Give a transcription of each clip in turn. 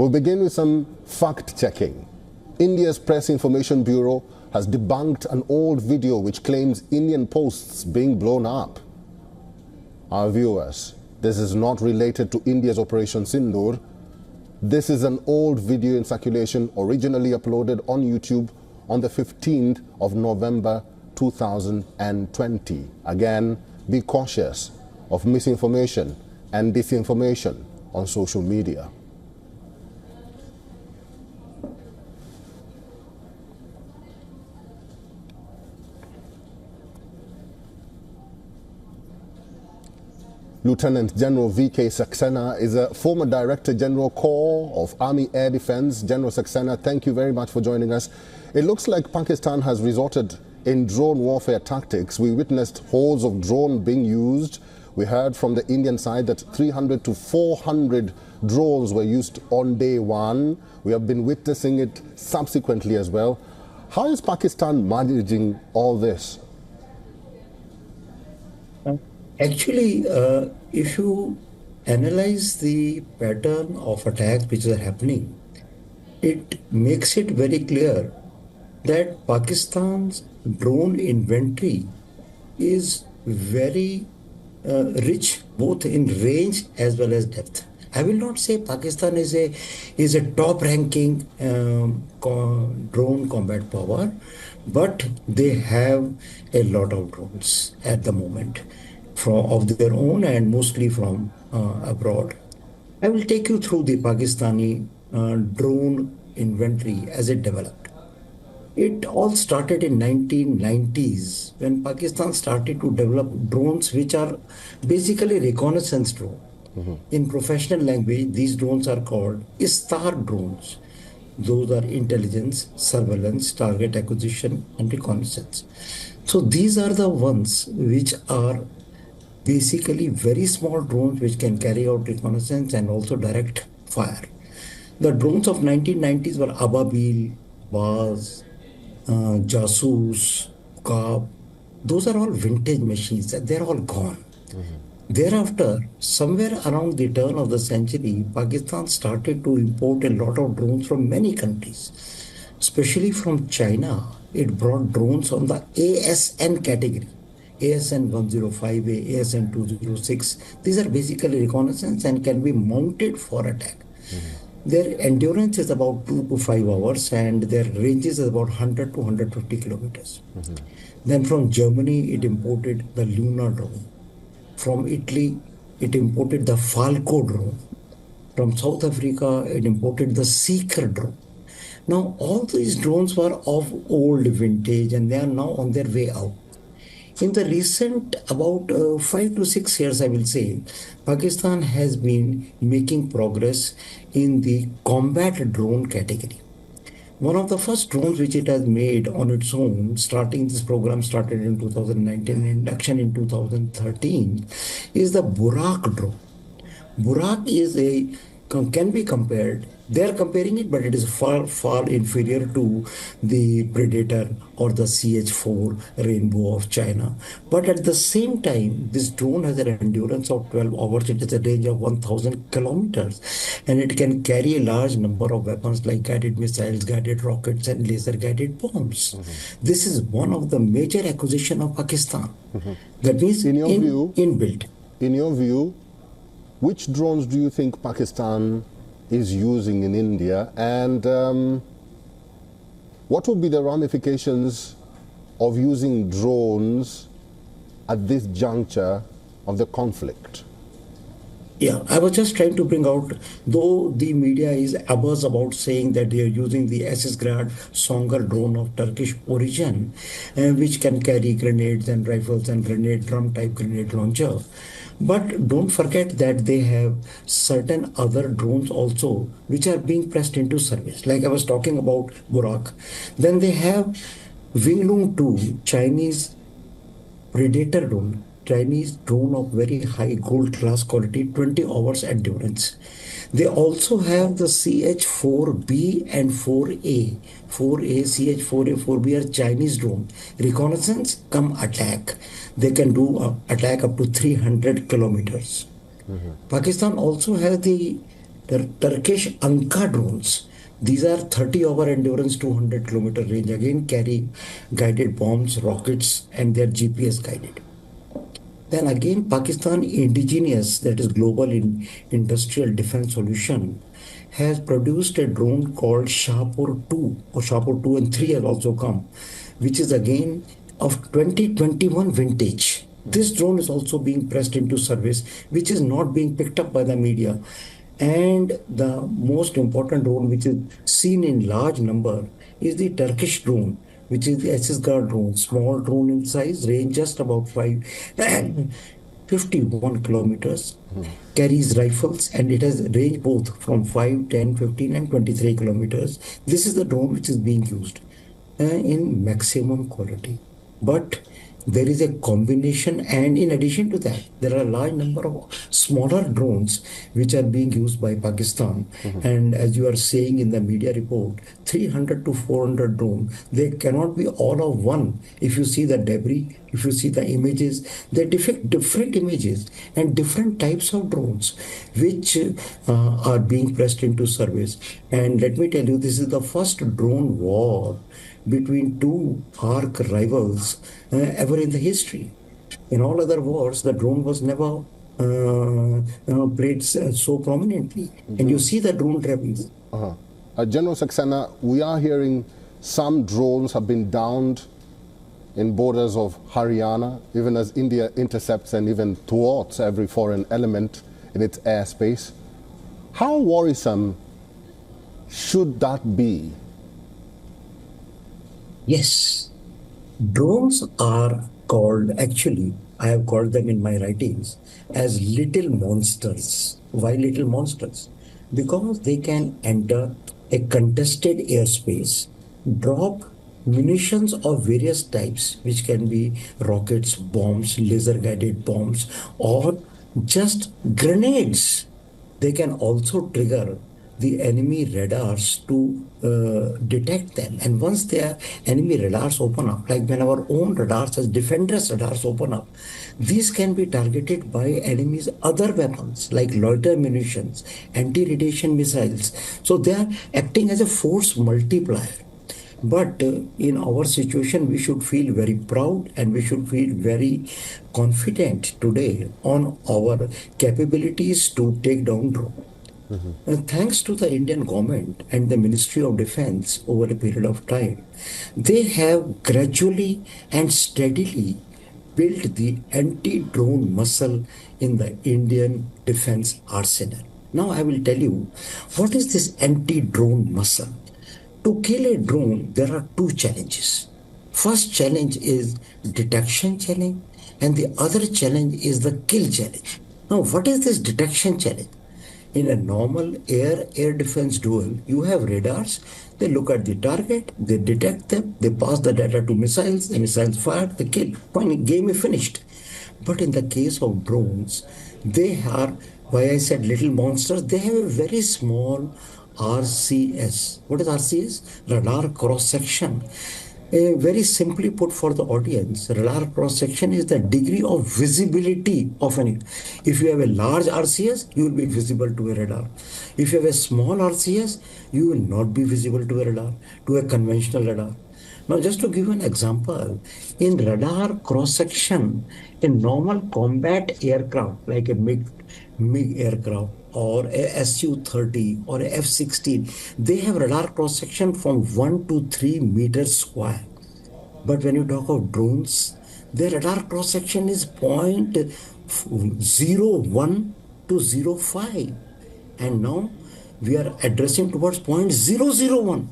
We'll begin with some fact-checking. India's Press Information Bureau has debunked an old video which claims Indian posts being blown up. Our viewers, this is not related to India's Operation Sindoor. This is an old video in circulation originally uploaded on YouTube on the 15th of November 2020. Again, be cautious of misinformation and disinformation on social media. Lieutenant General V.K. Saxena is a former Director General Corps of Army Air Defense. General Saxena, thank you very much for joining us. It looks like Pakistan has resorted in drone warfare tactics. We witnessed hordes of drones being used. We heard from the Indian side that 300 to 400 drones were used on day one. We have been witnessing it subsequently as well. How is Pakistan managing all this? Actually, if you analyze the pattern of attacks which are happening, it makes it very clear that Pakistan's drone inventory is very rich, both in range as well as depth. I will not say Pakistan is a top-ranking drone combat power, but they have a lot of drones at the moment, of their own and mostly from abroad. I will take you through the Pakistani drone inventory as it developed. It all started in 1990s when Pakistan started to develop drones which are basically reconnaissance drones. In professional language, these drones are called STAR drones. Those are intelligence, surveillance, target acquisition, and reconnaissance. So these are the ones which are basically very small drones which can carry out reconnaissance and also direct fire. The drones of 1990s were Ababil, Baz, Jasoos, Kaab. Those are all vintage machines. They're all gone. Thereafter, somewhere around the turn of the century, Pakistan started to import a lot of drones from many countries, especially from China. It brought drones on the ASN category. ASN 105A, ASN 206. These are basically reconnaissance and can be mounted for attack. Their endurance is about 2 to 5 hours and their ranges is about 100 to 150 kilometers. Then from Germany, it imported the Luna drone. From Italy, it imported the Falco drone. From South Africa, it imported the Seeker drone. Now, all these drones were of old vintage and they are now on their way out. In the recent about 5 to 6 years, I will say, Pakistan has been making progress in the combat drone category. One of the first drones which it has made on its own, this program started in 2019, induction in 2013, is the Burak drone. Burak can be compared. They are comparing it, but it is far, far inferior to the Predator or the CH-4 Rainbow of China. But at the same time, this drone has an endurance of 12 hours. It has a range of 1,000 kilometers, and it can carry a large number of weapons like guided missiles, guided rockets, and laser-guided bombs. This is one of the major acquisitions of Pakistan. That means inbuilt. In your view, which drones do you think Pakistan is using in India, and what would be the ramifications of using drones at this juncture of the conflict? Yeah, I was just trying to bring out, though the media is abuzz about saying that they are using the SS-Grad Songer drone of Turkish origin, which can carry grenades and rifles and drum-type grenade launcher. But don't forget that they have certain other drones also which are being pressed into service. Like I was talking about Burak. Then they have Winglong 2, Chinese Predator drone, Chinese drone of very high gold class quality, 20 hours endurance. They also have the CH-4B and 4A. 4A, CH-4A, 4B are Chinese drone. Reconnaissance come attack. They can do attack up to 300 kilometers. Pakistan also has the Turkish Anka drones. These are 30-hour endurance, 200-kilometer range. Again, carry guided bombs, rockets, and they're GPS guided. Then again, Pakistan indigenous, that is global industrial defense solution, has produced a drone called Shahpur 2, or Shahpur 2 and 3 has also come, which is again of 2021 vintage. This drone is also being pressed into service, which is not being picked up by the media. And the most important drone, which is seen in large number, is the Turkish drone, which is the SS guard drone, small drone in size, range just about 51 kilometers, carries rifles, and it has range both from 5, 10, 15, and 23 kilometers. This is the drone which is being used in maximum quality. But there is a combination, and in addition to that, there are a large number of smaller drones which are being used by Pakistan. And as you are saying in the media report, 300 to 400 drones, they cannot be all of one. If you see the debris, if you see the images, they depict different images and different types of drones which are being pressed into service. And let me tell you, this is the first drone war between two arch rivals ever in the history. In all other wars, the drone was never played so prominently. And you see the drone rebels. General Saxena, we are hearing some drones have been downed in borders of Haryana, even as India intercepts and even thwarts every foreign element in its airspace. How worrisome should that be? Yes, drones are called, actually, I have called them in my writings as little monsters. Why little monsters? Because they can enter a contested airspace, drop munitions of various types, which can be rockets, bombs, laser-guided bombs, or just grenades. They can also trigger the enemy radars to detect them. And once their enemy radars open up, like when our own radars as defenders radars open up, these can be targeted by enemies' other weapons like loiter munitions, anti-radiation missiles. So they are acting as a force multiplier. But in our situation, we should feel very proud and we should feel very confident today on our capabilities to take down drones. Thanks to the Indian government and the Ministry of Defense over a period of time, they have gradually and steadily built the anti-drone muscle in the Indian defense arsenal. Now I will tell you, what is this anti-drone muscle? To kill a drone, there are two challenges. First challenge is detection challenge, and the other challenge is the kill challenge. Now, what is this detection challenge? In a normal air-air defense duel, you have radars. They look at the target, they detect them, they pass the data to missiles, the missiles fired, they kill. Point, game is finished. But in the case of drones, they are, why I said little monsters, they have a very small RCS. What is RCS? Radar cross-section. Very simply put for the audience, radar cross-section is the degree of visibility of an. If you have a large RCS, you will be visible to a radar. If you have a small RCS, you will not be visible to a radar, to a conventional radar. Now, just to give you an example, in radar cross-section, a normal combat aircraft like a MiG aircraft or a Su-30 or a F-16, they have radar cross-section from 1 to 3 meters square. But when you talk of drones, their radar cross-section is 0.01 to 0.5. And now we are addressing towards 0.001.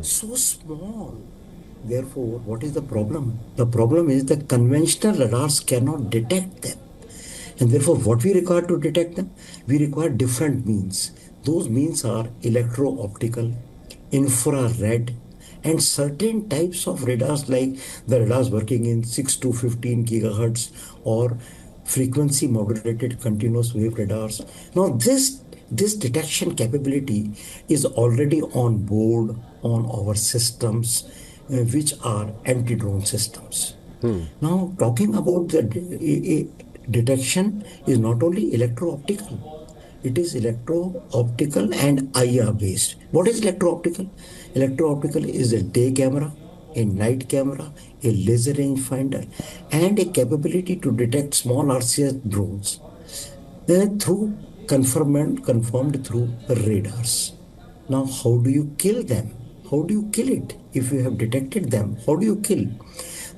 So small. Therefore, what is the problem? The problem is that conventional radars cannot detect them. And therefore, what we require to detect them? We require different means. Those means are electro-optical, infrared, and certain types of radars like the radars working in 6 to 15 gigahertz or frequency modulated continuous wave radars. Now, this detection capability is already on board on our systems, which are anti-drone systems. Now, talking about the detection is not only electro-optical, It is electro-optical and IR based. What is electro-optical? Electro-optical is a day camera, a night camera, a laser rangefinder, and a capability to detect small RCS drones through confirmed through radars. Now, how do you kill them? How do you kill it? If you have detected them, how do you kill?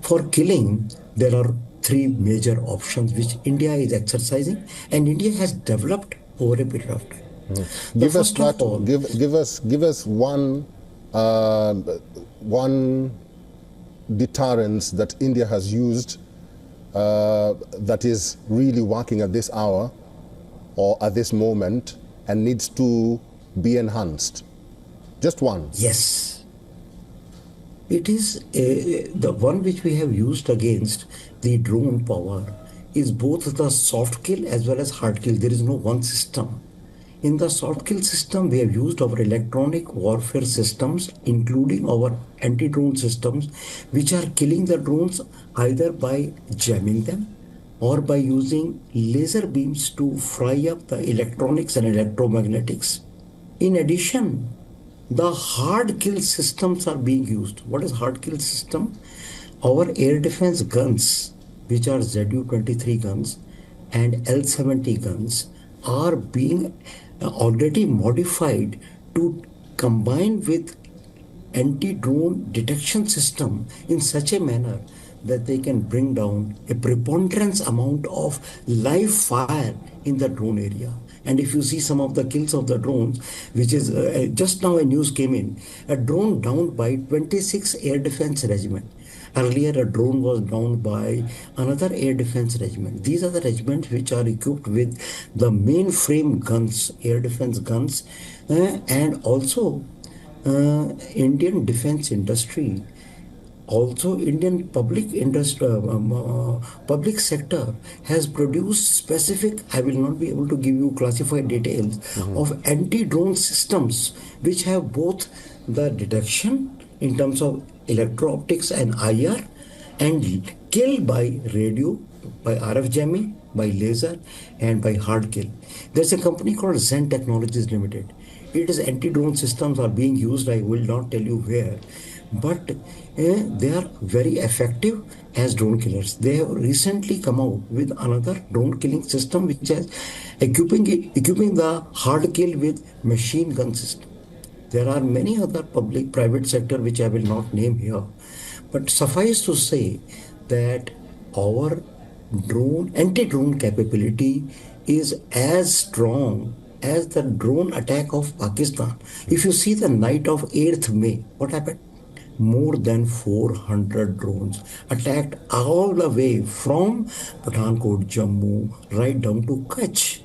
For killing, there are three major options which India is exercising, and India has developed over a period of time. Give us give us one deterrence that India has used that is really working at this hour or at this moment and needs to be enhanced. Just one. Yes. It is the one which we have used against the drone power is both the soft kill as well as hard kill. There is no one system. In the soft kill system, we have used our electronic warfare systems, including our anti-drone systems, which are killing the drones either by jamming them or by using laser beams to fry up the electronics and electromagnetics. In addition, the hard kill systems are being used. What is hard kill system? Our air defense guns, which are Zu-23 guns and L-70 guns, are being already modified to combine with anti-drone detection system in such a manner that they can bring down a preponderance amount of live fire in the drone area. And if you see some of the kills of the drones, which is just now a news came in, a drone downed by 26 air defense regiment. Earlier, a drone was downed by another air defense regiment. These are the regiments which are equipped with the mainframe guns, air defense guns, and also Indian defense industry. Also, Indian public industry, public sector has produced specific, I will not be able to give you classified details, of anti-drone systems which have both the detection in terms of electro-optics and IR and kill by radio, by RF jamming, by laser and by hard kill. There's a company called Zen Technologies Limited. It is anti-drone systems are being used, I will not tell you where, but they are very effective as drone killers. They have recently come out with another drone killing system which is equipping the hard kill with machine gun system. There are many other public private sector which I will not name here, but suffice to say that our drone anti-drone capability is as strong as the drone attack of Pakistan. If you see the night of 8th May, what happened? More than 400 drones attacked all the way from Pathankot, Jammu, right down to Kutch.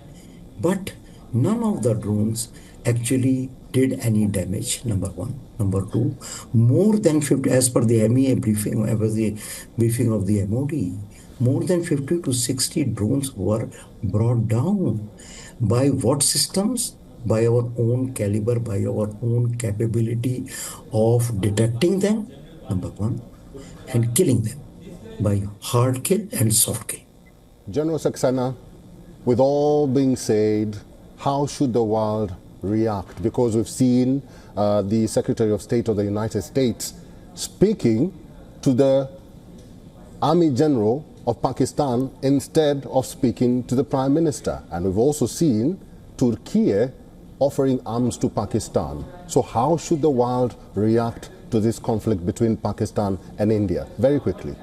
But none of the drones actually did any damage, number one. Number two, more than 50, as per the MEA briefing, the briefing of the MOD, more than 50 to 60 drones were brought down. By what systems? By our own caliber, by our own capability of detecting them, number one, and killing them by hard kill and soft kill. General Saxena, with all being said, how should the world react? Because we've seen the Secretary of State of the United States speaking to the Army General of Pakistan instead of speaking to the Prime Minister. And we've also seen Turkey offering arms to Pakistan. So how should the world react to this conflict between Pakistan and India? Very quickly.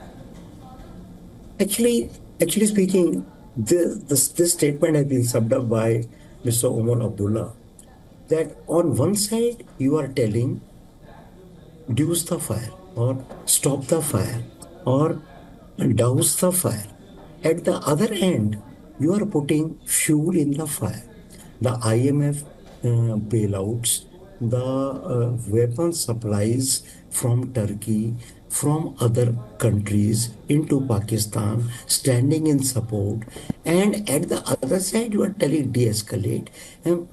Actually speaking, this statement has been summed up by Mr. Omar Abdullah, that on one side you are telling reduce the fire or stop the fire or douse the fire. At the other end, you are putting fuel in the fire. The IMF bailouts, the weapon supplies from Turkey, from other countries into Pakistan, standing in support, and at the other side you are telling de-escalate, and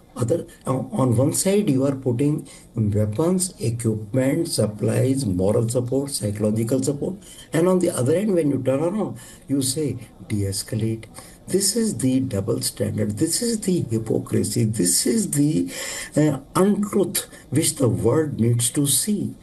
on one side you are putting weapons, equipment, supplies, moral support, psychological support, and on the other end when you turn around you say de-escalate. This is the double standard. This is the hypocrisy. This is the untruth which the world needs to see.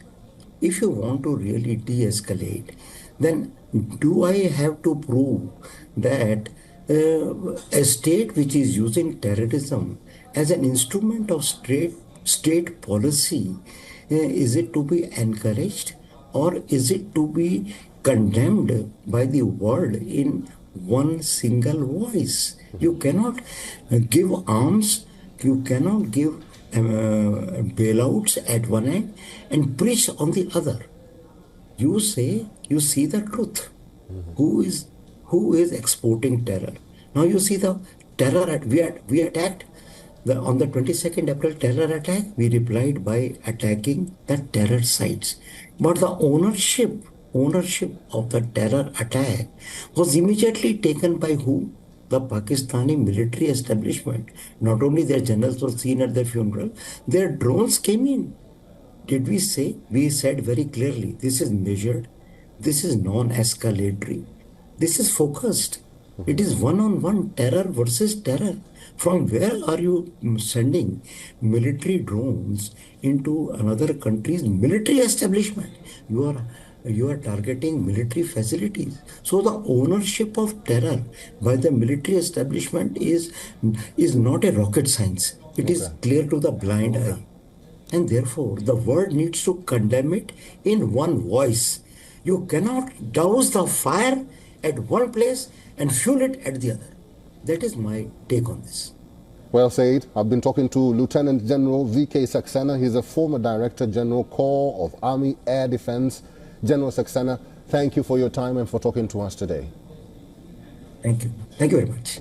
If you want to really de-escalate, then do I have to prove that a state which is using terrorism as an instrument of state policy, is it to be encouraged or is it to be condemned by the world in one single voice? You cannot give arms, you cannot give bailouts at one end and preach on the other. You say you see the truth. Who is exporting terror? Now you see the terror. We attacked on the 22nd April terror attack. We replied by attacking the terror sites, but the ownership of the terror attack was immediately taken by who? The Pakistani military establishment. Not only their generals were seen at their funeral, their drones came in. Did we say? We said very clearly, this is measured, this is non-escalatory, this is focused. It is one-on-one terror versus terror. From where are you sending military drones into another country's military establishment? You are targeting military facilities. So the ownership of terror by the military establishment is not a rocket science. It is clear to the blind eye. And therefore, the world needs to condemn it in one voice. You cannot douse the fire at one place and fuel it at the other. That is my take on this. Well said. I've been talking to Lieutenant General V.K. Saxena. He's a former Director General Corps of Army Air Defense. General Saxena, thank you for your time and for talking to us today. Thank you. Thank you very much.